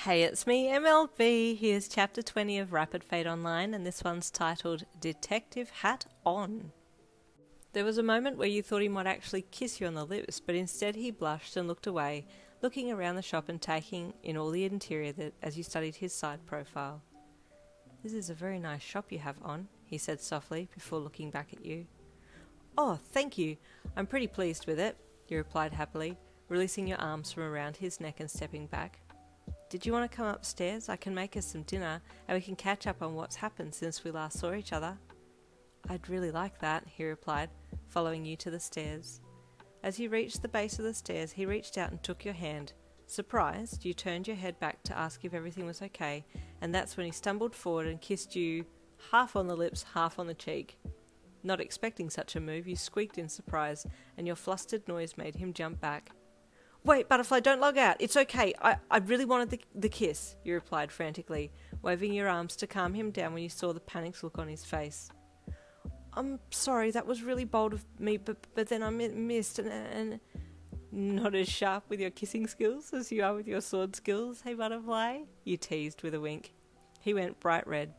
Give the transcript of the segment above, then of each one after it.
Hey, it's me, MLB. Here's chapter 20 of Rapid Fate Online, and this one's titled Detective Hat On. There was a moment where you thought he might actually kiss you on the lips, but instead he blushed and looked away, looking around the shop and taking in all the interior as you studied his side profile. "This is a very nice shop you have on," he said softly before looking back at you. "Oh, thank you. I'm pretty pleased with it," you replied happily, releasing your arms from around his neck and stepping back. "Did you want to come upstairs? I can make us some dinner, and we can catch up on what's happened since we last saw each other." "I'd really like that," he replied, following you to the stairs. As you reached the base of the stairs, he reached out and took your hand. Surprised, you turned your head back to ask if everything was okay, and that's when he stumbled forward and kissed you half on the lips, half on the cheek. Not expecting such a move, you squeaked in surprise, and your flustered noise made him jump back. "Wait, Butterfly, don't log out. It's okay. I really wanted the kiss," you replied frantically, waving your arms to calm him down when you saw the panicked look on his face. "I'm sorry, that was really bold of me, but then I missed and... Not as sharp with your kissing skills as you are with your sword skills, hey Butterfly?" you teased with a wink. He went bright red.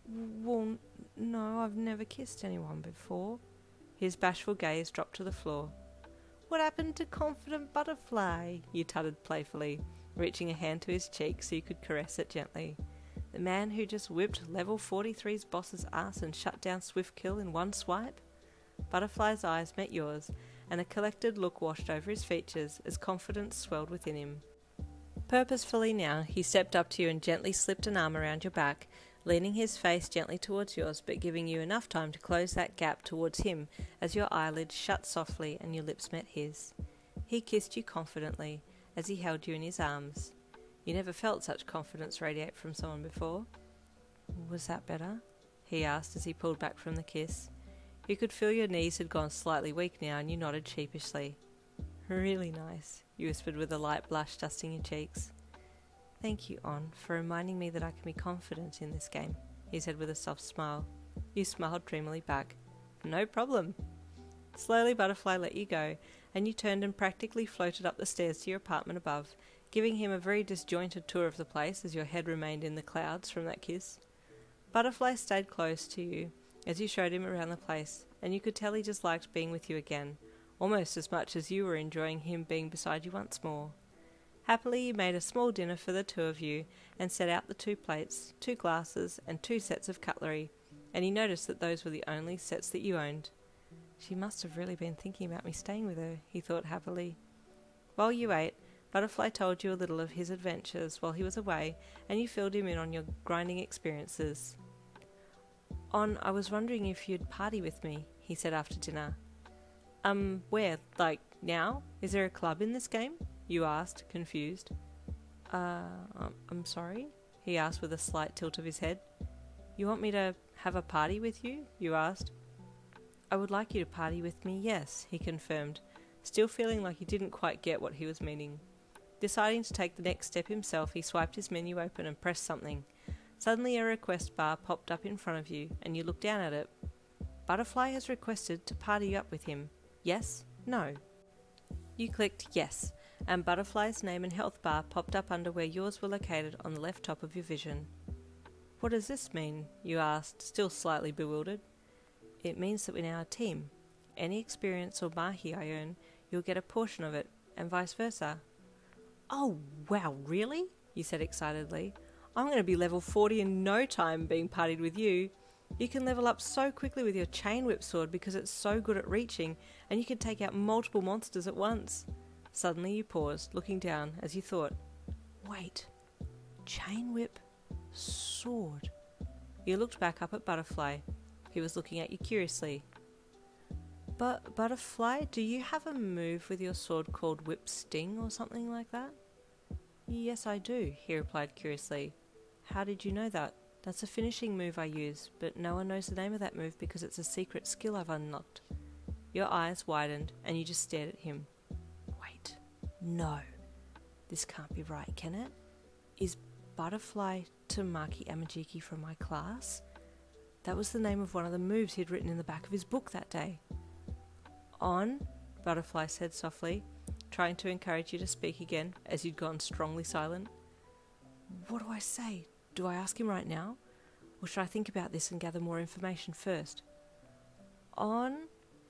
"Well, no, I've never kissed anyone before." His bashful gaze dropped to the floor. "What happened to confident Butterfly?" you tutted playfully, reaching a hand to his cheek so you could caress it gently. "The man who just whipped level 43's boss's ass and shut down Swift Kill in one swipe?" Butterfly's eyes met yours, and a collected look washed over his features as confidence swelled within him. Purposefully now, he stepped up to you and gently slipped an arm around your back, leaning his face gently towards yours but giving you enough time to close that gap towards him as your eyelids shut softly and your lips met his. He kissed you confidently as he held you in his arms. You never felt such confidence radiate from someone before. "Was that better?" he asked as he pulled back from the kiss. You could feel your knees had gone slightly weak now and you nodded sheepishly. "Really nice," you whispered with a light blush dusting your cheeks. "Thank you, On, for reminding me that I can be confident in this game," he said with a soft smile. You smiled dreamily back. "No problem." Slowly Butterfly let you go, and you turned and practically floated up the stairs to your apartment above, giving him a very disjointed tour of the place as your head remained in the clouds from that kiss. Butterfly stayed close to you as you showed him around the place, and you could tell he just liked being with you again, almost as much as you were enjoying him being beside you once more. Happily you made a small dinner for the two of you and set out the 2 plates, 2 glasses and 2 sets of cutlery, and he noticed that those were the only sets that you owned. "She must have really been thinking about me staying with her," he thought happily. While you ate, Butterfly told you a little of his adventures while he was away, and you filled him in on your grinding experiences. "On, I was wondering if you'd party with me," he said after dinner. Where? Like, now? Is there a club in this game?" you asked, confused. I'm sorry?" he asked with a slight tilt of his head. "You want me to have a party with you?" you asked. "I would like you to party with me, yes," he confirmed, still feeling like he didn't quite get what he was meaning. Deciding to take the next step himself, he swiped his menu open and pressed something. Suddenly a request bar popped up in front of you, and you looked down at it. "Butterfly has requested to party up with him. Yes? No?" You clicked yes, and Butterfly's name and health bar popped up under where yours were located on the left top of your vision. "What does this mean?" you asked, still slightly bewildered. "It means that we're now a team. Any experience or mahi I earn, you'll get a portion of it, and vice versa." "Oh, wow, really?" you said excitedly. "I'm going to be level 40 in no time being partied with you. You can level up so quickly with your chain whip sword because it's so good at reaching, and you can take out multiple monsters at once." Suddenly you paused, looking down as you thought, "Wait, chain whip sword." You looked back up at Butterfly. He was looking at you curiously. "But Butterfly, do you have a move with your sword called Whip Sting or something like that?" "Yes, I do," he replied curiously. "How did you know that?" "That's a finishing move I use, but no one knows the name of that move because it's a secret skill I've unlocked." Your eyes widened, and you just stared at him. "Wait, no. This can't be right, can it? Is Butterfly Tamaki Amajiki from my class? That was the name of one of the moves he'd written in the back of his book that day." "On," Butterfly said softly, trying to encourage you to speak again as you'd gone strongly silent. What do I say? Do I ask him right now? Or should I think about this and gather more information first? On?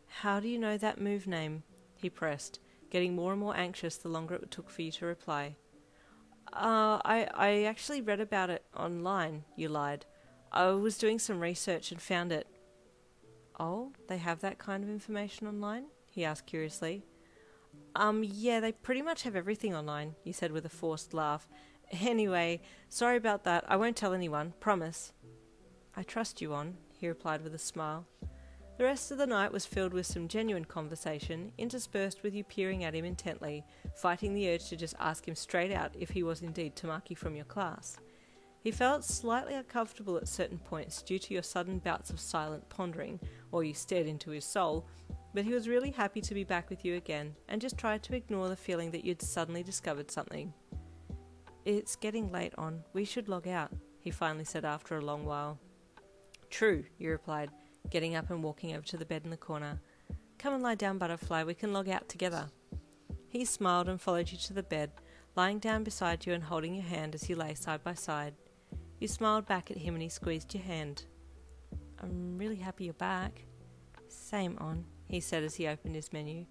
How do you know that move name? He pressed, getting more and more anxious the longer it took for you to reply. I actually read about it online, you lied. I was doing some research and found it. Oh, they have that kind of information online? He asked curiously. Yeah, they pretty much have everything online, you said with a forced laugh. Anyway, sorry about that. I won't tell anyone, promise. I trust you, On, he replied with a smile. The rest of the night was filled with some genuine conversation, interspersed with you peering at him intently, fighting the urge to just ask him straight out if he was indeed Tamaki from your class. He felt slightly uncomfortable at certain points due to your sudden bouts of silent pondering, while you stared into his soul, but he was really happy to be back with you again, and just tried to ignore the feeling that you'd suddenly discovered something. It's getting late, On. We should log out, he finally said after a long while. True, you replied, getting up and walking over to the bed in the corner. Come and lie down, Butterfly, we can log out together. He smiled and followed you to the bed, lying down beside you and holding your hand as you lay side by side. You smiled back at him and he squeezed your hand. I'm really happy you're back. Same, On, he said as he opened his menu.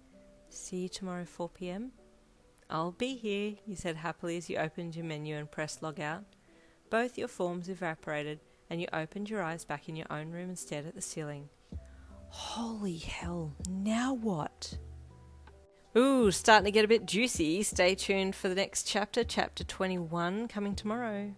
See you tomorrow 4 p.m? I'll be here, you said happily as you opened your menu and pressed log out. Both your forms evaporated, and you opened your eyes back in your own room and stared at the ceiling. Holy hell, now what? Ooh, starting to get a bit juicy. Stay tuned for the next chapter, chapter 21, coming tomorrow.